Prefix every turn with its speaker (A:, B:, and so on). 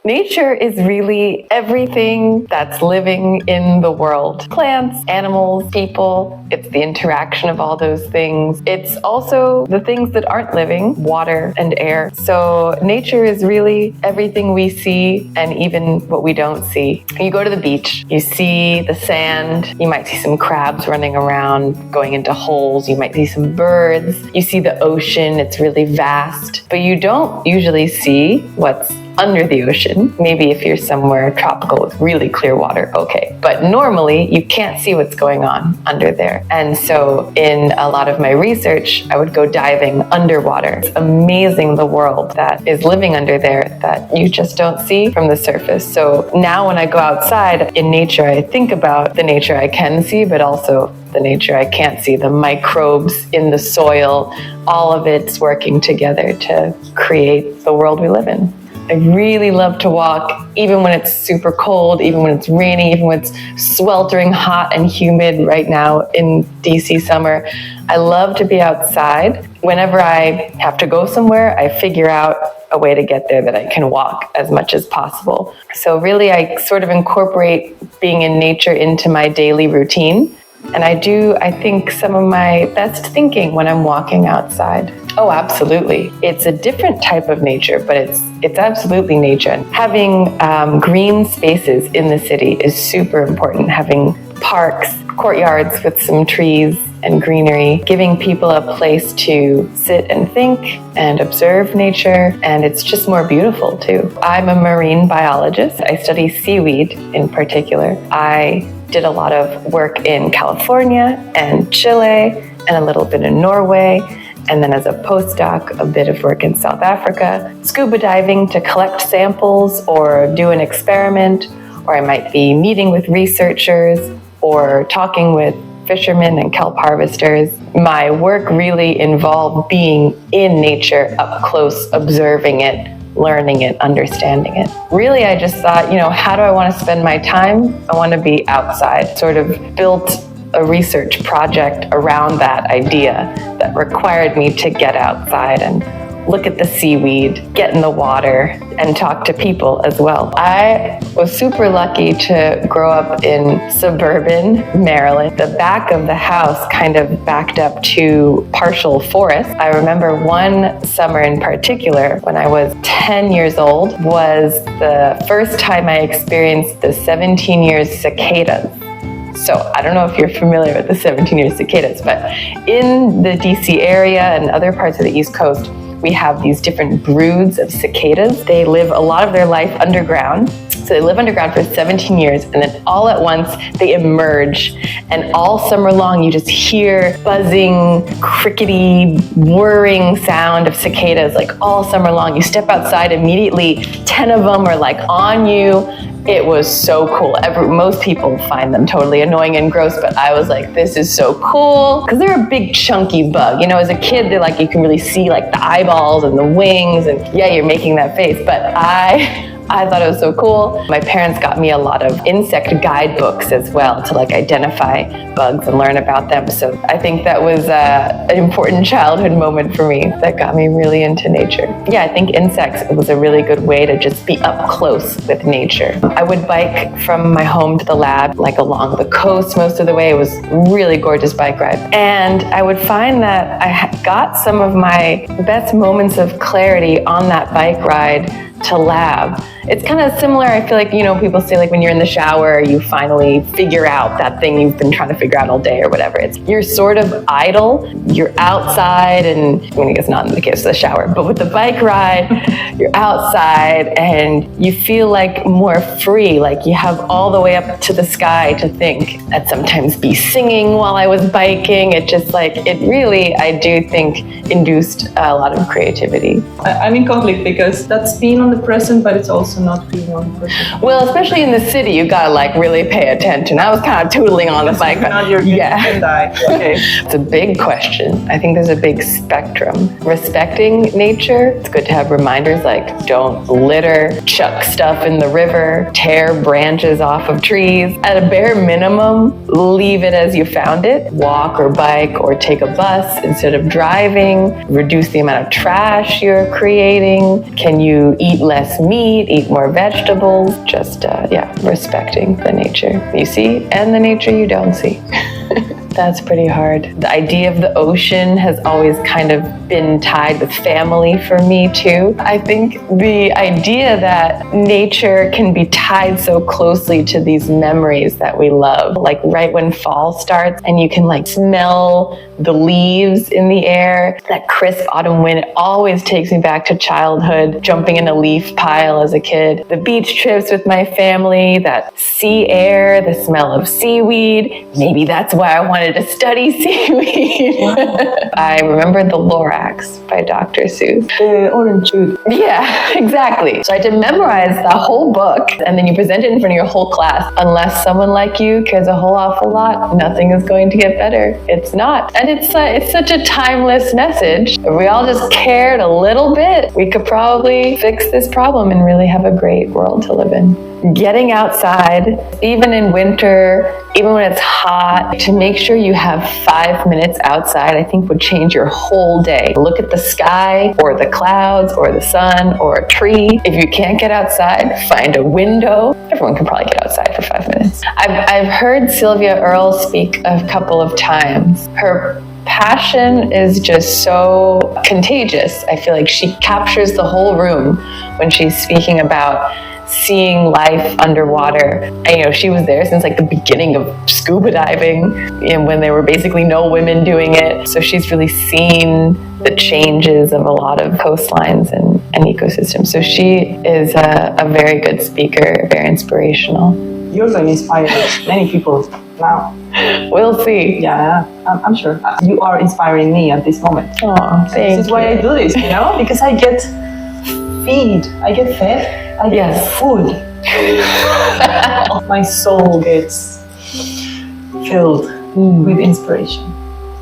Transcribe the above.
A: Nature is really everything that's living in the world. Plants, animals, people. It's the interaction of all those things. It's also the things that aren't living, water and air. So nature is really everything we see and even what we don't see. You go to the beach, you see the sand, you might see some crabs running around, going into holes, you might see some birds, you see the ocean, it's really vast, but you don't usually see what's under the ocean. Maybe if you're somewhere tropical with really clear water, okay. But normally you can't see what's going on under there. And so in a lot of my research, I would go diving underwater. It's amazing the world that is living under there that you just don't see from the surface. So now when I go outside in nature, I think about the nature I can see, but also the nature I can't see, the microbes in the soil, all of it's working together to create the world we live in. I really love to walk, even when it's super cold, even when it's raining, even when it's sweltering hot and humid right now in DC summer. I love to be outside. Whenever I have to go somewhere, I figure out a way to get there that I can walk as much as possible. So really, I sort of incorporate being in nature into my daily routine. And I do, I think, some of my best thinking when I'm walking outside. Oh, absolutely. It's a different type of nature, but it's absolutely nature. And having green spaces in the city is super important. Having parks, courtyards with some trees and greenery, giving people a place to sit and think and observe nature, and it's just more beautiful too. I'm a marine biologist. I study seaweed in particular. I did a lot of work in California and Chile and a little bit in Norway. And then as a postdoc, a bit of work in South Africa, scuba diving to collect samples or do an experiment, or I might be meeting with researchers or talking with fishermen and kelp harvesters. My work really involved being in nature, up close, observing it, learning it, understanding it. Really, I just thought, how do I want to spend my time? I want to be outside. Sort of built a research project around that idea that required me to get outside and look at the seaweed, get in the water, and talk to people as well. I was super lucky to grow up in suburban Maryland. The back of the house kind of backed up to partial forest. I remember one summer in particular when I was 10 years old was the first time I experienced the 17 years cicadas. So I don't know if you're familiar with the 17-year cicadas, but in the DC area and other parts of the East Coast, we have these different broods of cicadas. They live a lot of their life underground. So they live underground for 17 years, and then all at once they emerge. And all summer long, you just hear buzzing, crickety, whirring sound of cicadas like all summer long. You step outside immediately, 10 of them are like on you. It was so cool. Most people find them totally annoying and gross, but I was like, this is so cool. Because they're a big chunky bug. As a kid, they're like, you can really see like the eyeballs and the wings, and yeah, you're making that face. But I thought it was so cool. My parents got me a lot of insect guidebooks as well to identify bugs and learn about them. So I think that was an important childhood moment for me that got me really into nature. Yeah, I think insects was a really good way to just be up close with nature. I would bike from my home to the lab, along the coast most of the way. It was a really gorgeous bike ride. And I would find that I got some of my best moments of clarity on that bike ride to lab. It's kind of similar, I feel like, people say when you're in the shower, you finally figure out that thing you've been trying to figure out all day or whatever. You're sort of idle, you're outside, and I guess not in the case of the shower, but with the bike ride, you're outside and you feel more free, you have all the way up to the sky to think. I'd sometimes be singing while I was biking. It just it really, I do think, induced a lot of creativity.
B: I'm in conflict because that's being on the present, but it's also not being on the present.
A: Well, especially in the city, you gotta really pay attention. I was kind of tootling on the bike. Okay. It's a big question. I think there's a big spectrum. Respecting nature, it's good to have reminders don't litter, chuck stuff in the river, tear branches off of trees. At a bare minimum, leave it as you found it. Walk or bike or take a bus instead of driving. Reduce the amount of trash you're creating. Can you eat eat less meat, eat more vegetables, just, respecting the nature you see and the nature you don't see. That's pretty hard. The idea of the ocean has always kind of been tied with family for me too. I think the idea that nature can be tied so closely to these memories that we love, like right when fall starts and you can like smell the leaves in the air, that crisp autumn wind, it always takes me back to childhood, jumping in a leaf pile as a kid, the beach trips with my family, that sea air, the smell of seaweed. Maybe that's why I wanted to study seaweed. I remember The Lorax by Dr. Seuss.
B: The orange juice.
A: Yeah, exactly. So I had to memorize the whole book, and then you present it in front of your whole class. Unless someone like you cares a whole awful lot, nothing is going to get better. It's not. And it's such a timeless message. If we all just cared a little bit, we could probably fix this problem and really have a great world to live in. Getting outside, even in winter, even when it's hot, to make sure you have 5 minutes outside, I think would change your whole day. Look at the sky or the clouds or the sun or a tree. If you can't get outside, find a window. Everyone can probably get outside for 5 minutes. I've heard Sylvia Earle speak a couple of times. Her passion is just so contagious. I feel like she captures the whole room when she's speaking about seeing life underwater. And, she was there since like the beginning of scuba diving, and when there were basically no women doing it. So she's really seen the changes of a lot of coastlines and ecosystems. So she is a very good speaker, very inspirational.
B: You're going to inspire many people now.
A: We'll see.
B: Yeah, I'm sure. You are inspiring me at this moment.
A: Oh, thank you.
B: This is why I do this, because I get fed. I get food. My soul gets filled with inspiration.